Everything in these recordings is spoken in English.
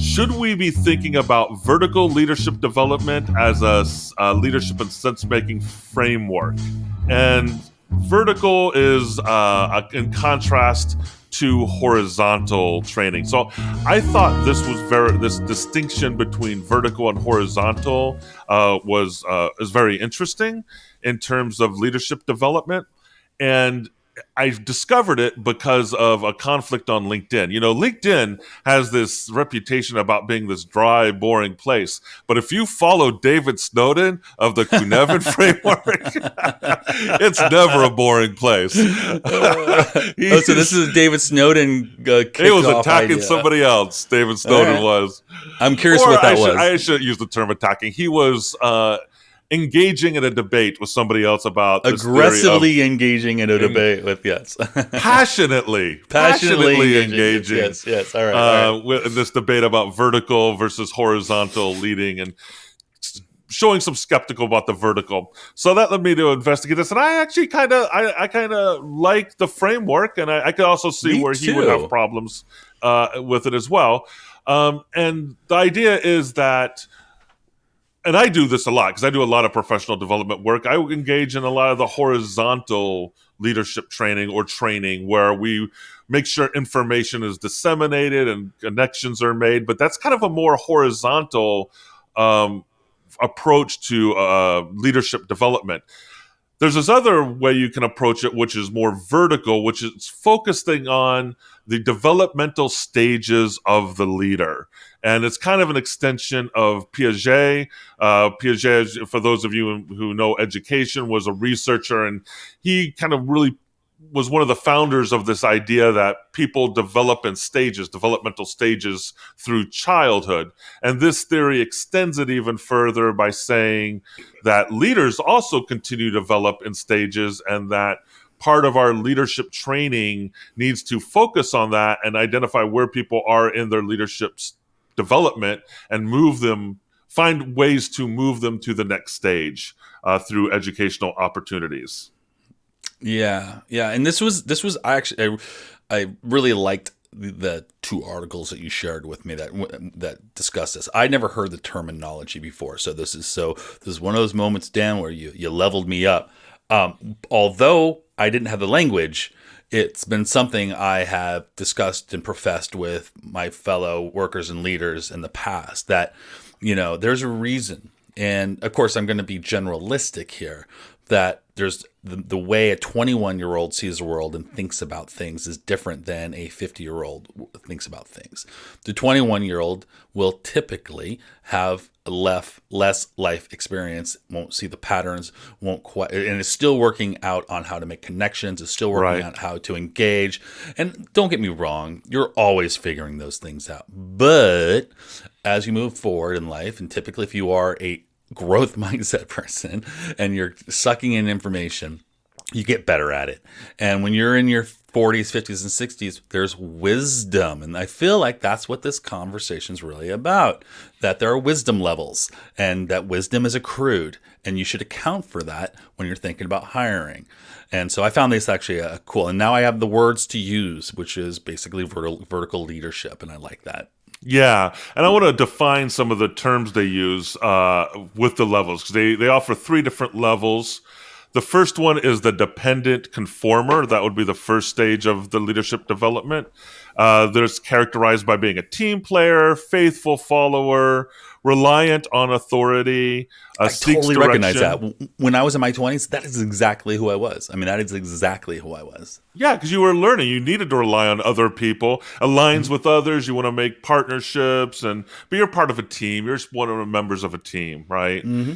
should we be thinking about vertical leadership development as a leadership and sense-making framework? And vertical is in contrast to horizontal training. So I thought this distinction between vertical and horizontal is very interesting in terms of leadership development. And I discovered it because of a conflict on LinkedIn. You know, LinkedIn has this reputation about being this dry, boring place. But if you follow David Snowden of the Cynefin framework, it's never a boring place. So this is a David Snowden he was attacking idea. somebody else. David Snowden was. I'm curious what that was. I shouldn't use the term attacking. He was engaging in a debate with somebody else about this aggressively engaging in a debate with passionately engaging. Yes. All right. With this debate about vertical versus horizontal leading and showing some skeptical about the vertical. So that led me to investigate this, and I actually kind of like the framework, and I could also see where he would have problems with it as well. And the idea is that. And I do this a lot because I do a lot of professional development work. I engage in a lot of the horizontal leadership training or training where we make sure information is disseminated and connections are made. But that's kind of a more horizontal approach to leadership development. There's this other way you can approach it, which is more vertical, which is focusing on the developmental stages of the leader. And it's kind of an extension of Piaget. Piaget, for those of you who know education, was a researcher, and he kind of really was one of the founders of this idea that people develop in stages, developmental stages through childhood. And this theory extends it even further by saying that leaders also continue to develop in stages, and that part of our leadership training needs to focus on that and identify where people are in their leadership development and find ways to move them to the next stage through educational opportunities. Yeah, and this was I really liked the two articles that you shared with me that discuss this. I never heard the terminology before, so this is one of those moments, Dan, where you leveled me up. Although I didn't have the language, it's been something I have discussed and professed with my fellow workers and leaders in the past, that, there's a reason. And of course, I'm going to be generalistic here, that there's the way a 21-year-old sees the world and thinks about things is different than a 50-year-old thinks about things. The 21-year-old will typically have less life experience, won't see the patterns, and is still working out on how to make connections, is still working out how to engage. And don't get me wrong, you're always figuring those things out. But as you move forward in life, and typically if you are a growth mindset person and you're sucking in information, you get better at it. And when you're in your 40s, 50s, and 60s, there's wisdom. And I feel like that's what this conversation is really about, that there are wisdom levels and that wisdom is accrued. And you should account for that when you're thinking about hiring. And so I found this actually cool. And now I have the words to use, which is basically vertical leadership. And I like that. Yeah, and I want to define some of the terms they use with the levels, because they offer 3 different levels. The first one is the dependent conformer. That would be the first stage of the leadership development. There's characterized by being a team player, faithful follower, reliant on authority. I totally recognize that. When I was in my 20s, that is exactly who I was. That is exactly who I was. Yeah, because you were learning. You needed to rely on other people, aligns with others. You want to make partnerships, but you're part of a team. You're one of the members of a team, right? Mm-hmm.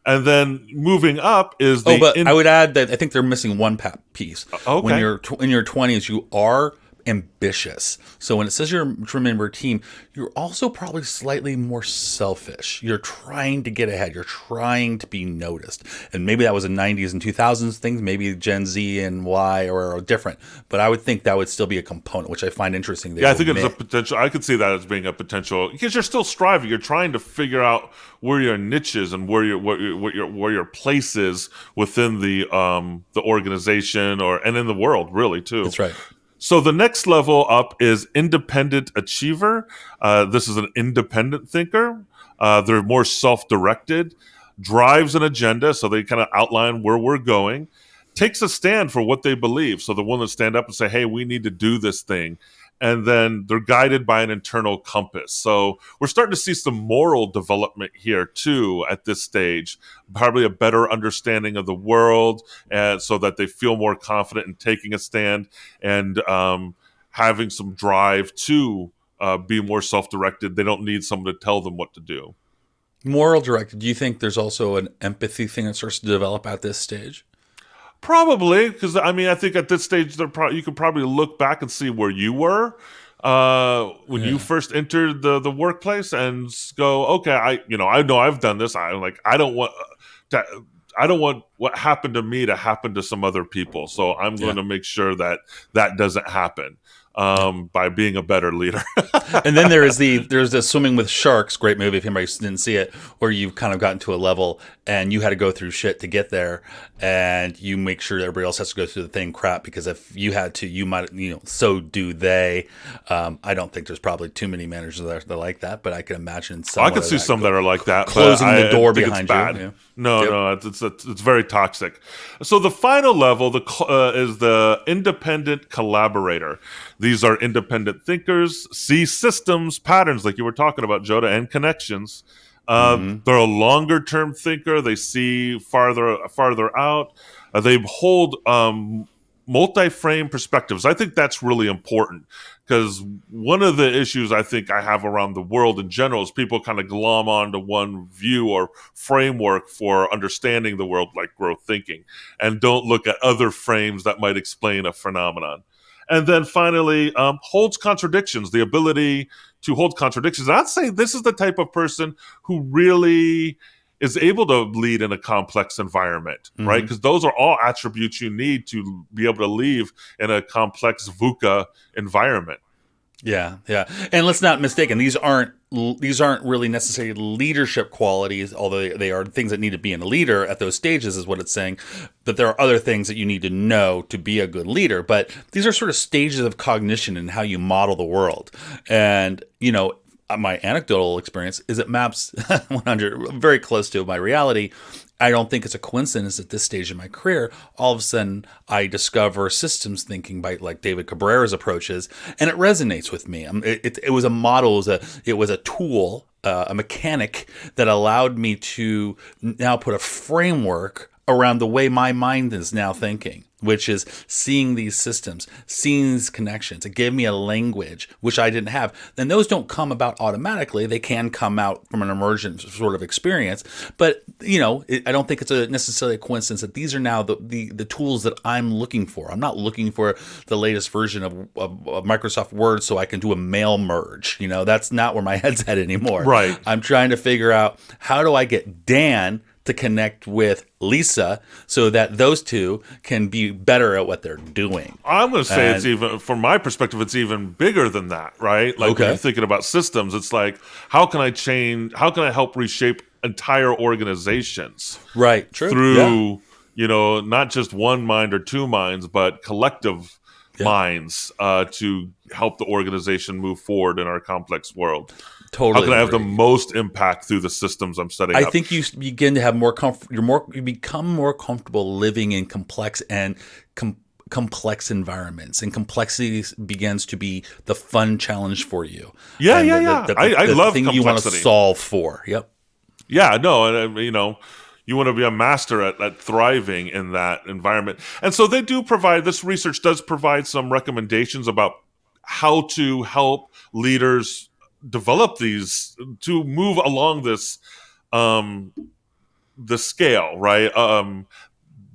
And then moving up is I would add that I think they're missing one piece. Okay. When you're in your 20s, you are ambitious. So when it says you're a member of a team, you're also probably slightly more selfish. You're trying to get ahead. You're trying to be noticed. And maybe that was a 90s and 2000s thing. Maybe Gen Z and Y are different. But I would think that would still be a component, which I find interesting. Yeah, I think it's a potential. I could see that as being a potential, because you're still striving. You're trying to figure out where your niche is and where your place is within the organization and in the world, really, too. That's right. So the next level up is independent achiever. This is an independent thinker. They're more self-directed, drives an agenda, so they kind of outline where we're going, takes a stand for what they believe. So they're willing to stand up and say, hey, we need to do this thing. And then they're guided by an internal compass. So we're starting to see some moral development here too at this stage, probably a better understanding of the world, and so that they feel more confident in taking a stand and having some drive to be more self-directed. They don't need someone to tell them what to do. Moral directed. Do you think there's also an empathy thing that starts to develop at this stage? Probably, because I mean, I think at this stage, you could probably look back and see where you were when you Yeah. first entered the workplace, and go, okay, I know I've done this. I don't want to. I don't want what happened to me to happen to some other people. So I'm Yeah. going to make sure that that doesn't happen Yeah. by being a better leader. And then there's the Swimming with Sharks, great movie if anybody didn't see it, where you've kind of gotten to a level and you had to go through shit to get there, and you make sure everybody else has to go through the same crap, because if you had to, you might, so do they. I don't think there's probably too many managers that are like that, but I can imagine some. I could see some that are like that, closing but the door I think behind it's bad. you. Yeah. No, Yep. no, it's very toxic. So the final level is the independent collaborator. These are independent thinkers, see systems, patterns, like you were talking about, Joda, and connections. They're a longer term thinker. They see farther out. They hold multi-frame perspectives. I think that's really important, because one of the issues I think I have around the world in general is people kind of glom onto one view or framework for understanding the world, like growth thinking, and don't look at other frames that might explain a phenomenon. And then finally, holds contradictions, the ability to hold contradictions. I'd say this is the type of person who really is able to lead in a complex environment, right? Because those are all attributes you need to be able to lead in a complex VUCA environment. Yeah, yeah, and let's not mistaken; these aren't really necessarily leadership qualities, although they are things that need to be in a leader at those stages, is what it's saying. But there are other things that you need to know to be a good leader. But these are sort of stages of cognition and how you model the world. And my anecdotal experience is it maps 100 very close to my reality. I don't think it's a coincidence at this stage in my career. All of a sudden, I discover systems thinking by like David Cabrera's approaches, and it resonates with me. It was a model, it was a tool, a mechanic that allowed me to now put a framework around the way my mind is now thinking, which is seeing these systems, seeing these connections. It gave me a language which I didn't have. Then those don't come about automatically. They can come out from an emergent sort of experience. But, I don't think it's necessarily a coincidence that these are now the tools that I'm looking for. I'm not looking for the latest version of Microsoft Word so I can do a mail merge. That's not where my head's at anymore. Right. I'm trying to figure out, how do I get Dan to connect with Lisa so that those two can be better at what they're doing. I'm going to say it's even, from my perspective, it's even bigger than that, right? Like when you're thinking about systems, it's like, how can I help reshape entire organizations? Right, true. Through, not just one mind or two minds, but collective minds to help the organization move forward in our complex world. Totally. How can I have the most impact through the systems I'm setting up? I think you begin to have more comfort. You become more comfortable living in complex environments, and complexity begins to be the fun challenge for you. Yeah. I love thing complexity. You want to solve for. Yep. Yeah, no, and you want to be a master at thriving in that environment. And so they do provide, this research does provide some recommendations about how to help leaders develop these, to move along this the scale, right? How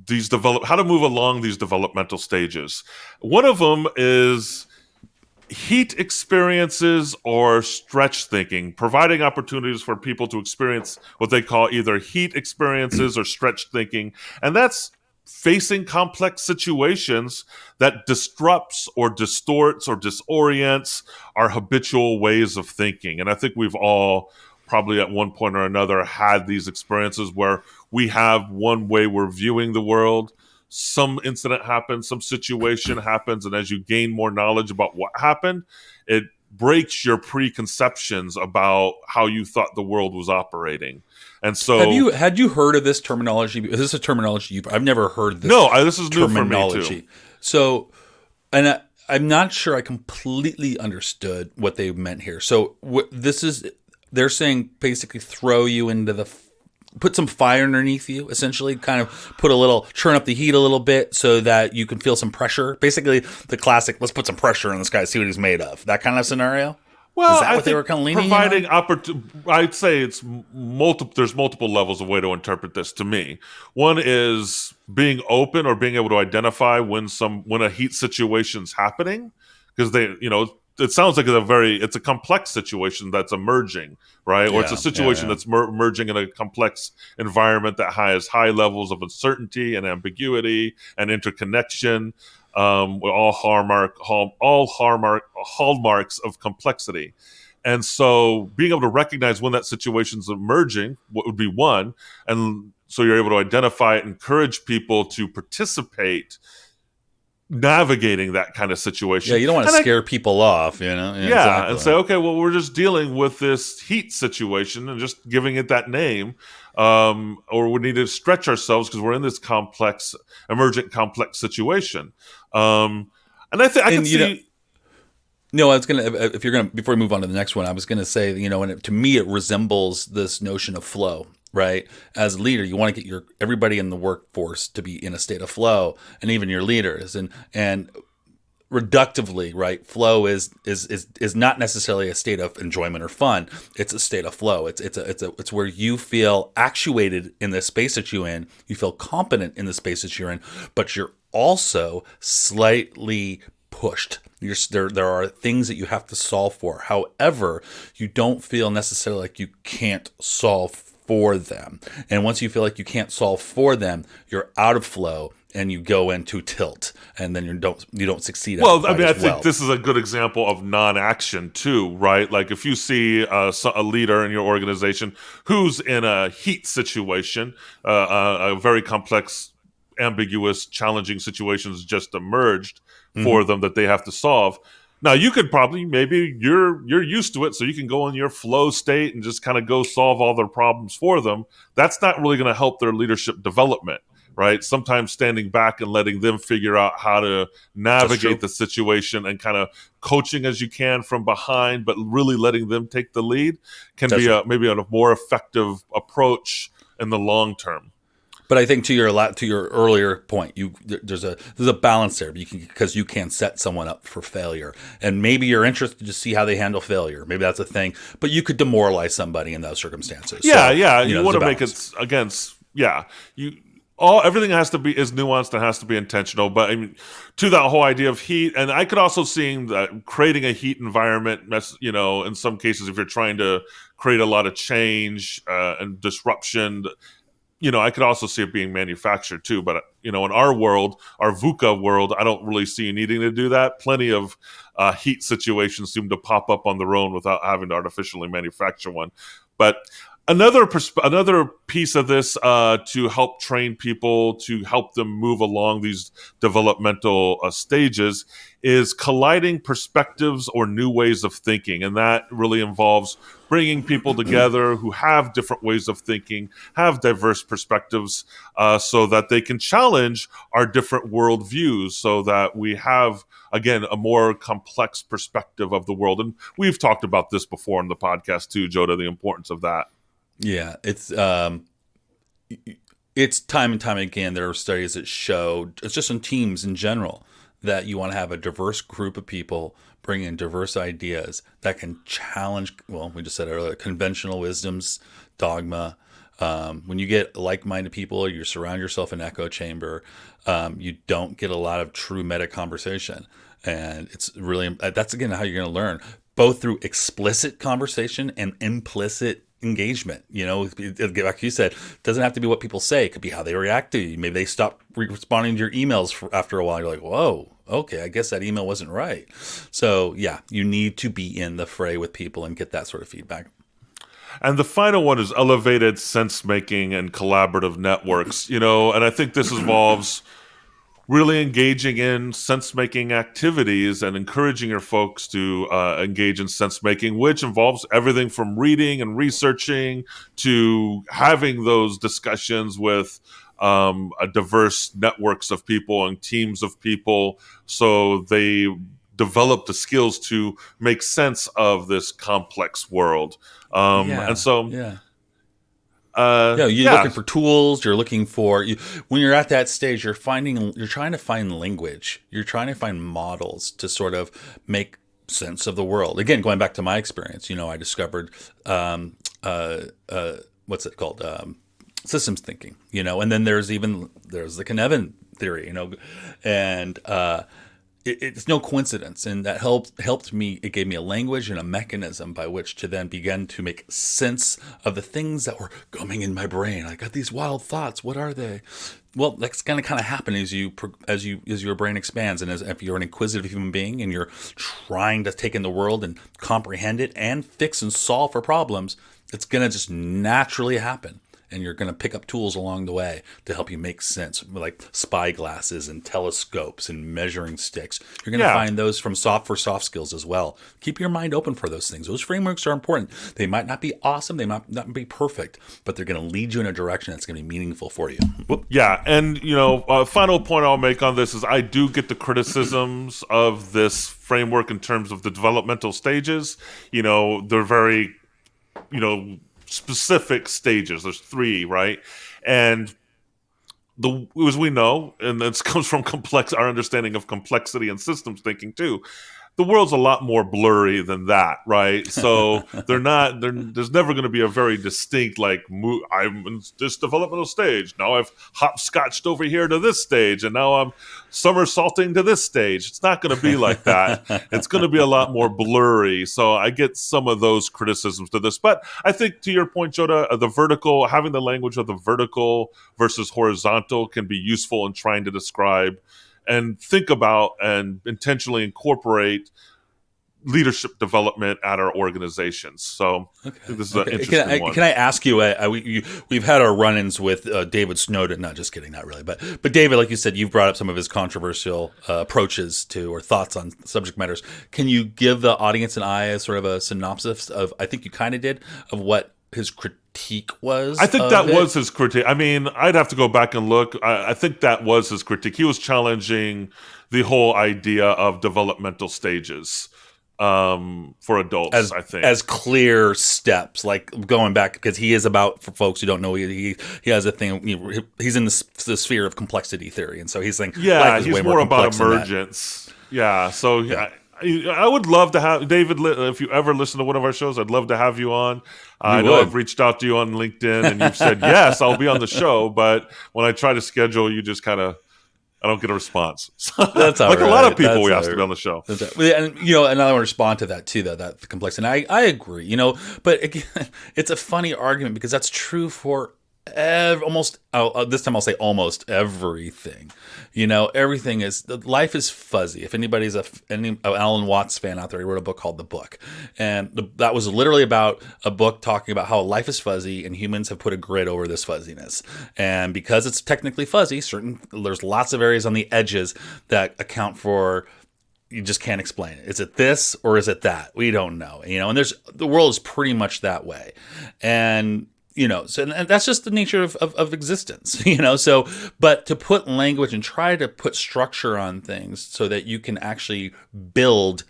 to move along these developmental stages. One of them is heat experiences or stretch thinking, providing opportunities for people to experience what they call either heat experiences or stretch thinking. And that's facing complex situations that disrupts or distorts or disorients our habitual ways of thinking. And I think we've all probably at one point or another had these experiences where we have one way we're viewing the world. some incident happens, some situation happens, and as you gain more knowledge about what happened, it breaks your preconceptions about how you thought the world was operating. And so, had you heard of this terminology? Is this a terminology I've never heard this no, this is new for me terminology. too. So, I'm not sure I completely understood what they meant here. So they're saying basically throw you into put some fire underneath you, essentially, kind of turn up the heat a little bit so that you can feel some pressure. Basically, the classic, let's put some pressure on this guy, see what he's made of. That kind of scenario? Well, Is that what they were kind of leaning providing on? I'd say it's multiple. There's multiple levels of way to interpret this. To me, one is being open or being able to identify when a heat situation's happening, because it sounds like it's a complex situation that's emerging, right? Or it's a situation that's emerging in a complex environment that has high levels of uncertainty and ambiguity and interconnection. With all hallmarks of complexity. And so being able to recognize when that situation's emerging, what would be one, and so you're able to identify it, encourage people to participate navigating that kind of situation. Yeah, you don't want to scare people off, Yeah, exactly. And say, okay, well, we're just dealing with this heat situation and just giving it that name. Or we need to stretch ourselves because we're in this emergent complex situation. And I can see. No, I was before we move on to the next one, I was gonna say, to me, it resembles this notion of flow, right? As a leader, you want to get everybody in the workforce to be in a state of flow, and even your leaders, and reductively, right? Flow is not necessarily a state of enjoyment or fun. It's a state of flow. It's where you feel actuated in the space that you're in. You feel competent in the space that you're in, but you're also slightly pushed. There are things that you have to solve for. However, you don't feel necessarily like you can't solve for them. And once you feel like you can't solve for them, you're out of flow and you go into tilt, and then you don't succeed. Well, I think this is a good example of non-action too, right? Like if you see a leader in your organization who's in a heat situation, a very complex, ambiguous, challenging situations just emerged for them that they have to solve. Now you could maybe you're used to it, so you can go in your flow state and just kind of go solve all their problems for them. That's not really going to help their leadership development, right? Sometimes standing back and letting them figure out how to navigate the situation and kind of coaching as you can from behind, but really letting them take the lead can be maybe a more effective approach in the long term. But I think to your earlier point, there's a balance there because you can set someone up for failure, and maybe you're interested to see how they handle failure. Maybe that's a thing, but you could demoralize somebody in those circumstances. Yeah, you want to make it against. Yeah, everything is nuanced and has to be intentional. But I mean, to that whole idea of heat, and I could also see that creating a heat environment, in some cases, if you're trying to create a lot of change and disruption. I could also see it being manufactured too, but in our world, our VUCA world, I don't really see you needing to do that. Plenty of heat situations seem to pop up on their own without having to artificially manufacture one. But another piece of this to help train people, to help them move along these developmental stages, is colliding perspectives or new ways of thinking. And that really involves bringing people together who have different ways of thinking, have diverse perspectives, so that they can challenge our different worldviews, so that we have, again, a more complex perspective of the world. And we've talked about this before in the podcast too, Joda, the importance of that. Yeah, it's time and time again, there are studies that show, it's just in teams in general, that you want to have a diverse group of people bring in diverse ideas that can challenge, well, we just said earlier, conventional wisdoms, dogma. When you get like-minded people, you surround yourself in an echo chamber, you don't get a lot of true meta conversation. And it's really, that's again how you're going to learn, both through explicit conversation and implicit engagement. Like you said, it doesn't have to be what people say. It could be how they react to you. Maybe they stop responding to your emails after a while. You're like, whoa, okay, I guess that email wasn't right. So yeah, you need to be in the fray with people and get that sort of feedback. And the final one is elevated sense-making and collaborative networks. And I think this involves really engaging in sense-making activities and encouraging your folks to engage in sense-making, which involves everything from reading and researching to having those discussions with a diverse networks of people and teams of people, so they develop the skills to make sense of this complex world. And Yeah, so, yeah. Yeah, you're yeah, looking for tools. You're looking for when you're at that stage. You're trying to find language. You're trying to find models to sort of make sense of the world. Again, going back to my experience, I discovered what's it called, systems thinking. And then there's the Kinevin theory. And it's no coincidence, and that helped me. It gave me a language and a mechanism by which to then begin to make sense of the things that were going in my brain. I got these wild thoughts. What are they? Well, that's going to kind of happen as your brain expands, and as if you're an inquisitive human being and you're trying to take in the world and comprehend it and fix and solve for problems, it's going to just naturally happen. And you're going to pick up tools along the way to help you make sense, like spy glasses and telescopes and measuring sticks. You're going to find those for soft skills as well. Keep your mind open for those things. Those frameworks are important. They might not be awesome. They might not be perfect, but they're going to lead you in a direction that's going to be meaningful for you. Yeah, and final point I'll make on this is I do get the criticisms of this framework in terms of the developmental stages. They're very, specific stages. There's 3, right? And as we know, and this comes from our understanding of complexity and systems thinking too, the world's a lot more blurry than that, right? So there's never going to be a very distinct, I'm in this developmental stage. Now I've hopscotched over here to this stage, and now I'm somersaulting to this stage. It's not going to be like that. It's going to be a lot more blurry. So I get some of those criticisms to this. But I think, to your point, Joda, having the language of the vertical versus horizontal can be useful in trying to describe and think about and intentionally incorporate leadership development at our organizations. So I think this is an interesting one. Can I ask you, we've had our run-ins with David Snowden, not just kidding, not really, but David, like you said, you've brought up some of his controversial approaches to, or thoughts on subject matters. Can you give the audience and I a sort of a synopsis of, I think you kind of did, of what his critique was? I think that was his critique. I mean, I'd have to go back and look. I think that was his critique. He was challenging the whole idea of developmental stages for adults, I think. As clear steps, like going back, because he is about, for folks who don't know, he has a thing, he's in the sphere of complexity theory, and so he's saying life is way more about emergence. Yeah, so I would love to have David. If you ever listen to one of our shows, I'd love to have you on. I know I've reached out to you on LinkedIn, and you've said yes, I'll be on the show. But when I try to schedule, you just kind of, I don't get a response. That's all like right. A lot of people we ask to be on the show. And and I want to respond to that too, that complexity. And I agree. But again, it's a funny argument because that's true for almost, this time I'll say almost everything. Everything is, life is fuzzy. If anybody's any Alan Watts fan out there, he wrote a book called The Book, and that was literally about a book talking about how life is fuzzy and humans have put a grid over this fuzziness. And because it's technically fuzzy, there's lots of areas on the edges that account for, you just can't explain it. Is it this or is it that? We don't know. And the world is pretty much that way. And and that's just the nature of existence, so, but to put language and try to put structure on things so that you can actually build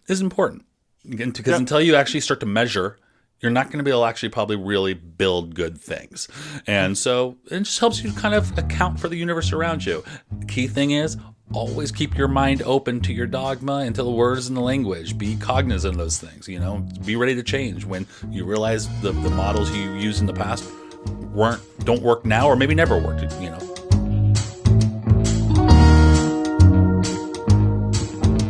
is important. Because until you actually start to measure, you're not going to be able to actually probably really build good things. And so it just helps you kind of account for the universe around you. The key thing is, always keep your mind open to your dogma and to the words and the language. Be cognizant of those things, be ready to change when you realize the models you used in the past don't work now, or maybe never worked,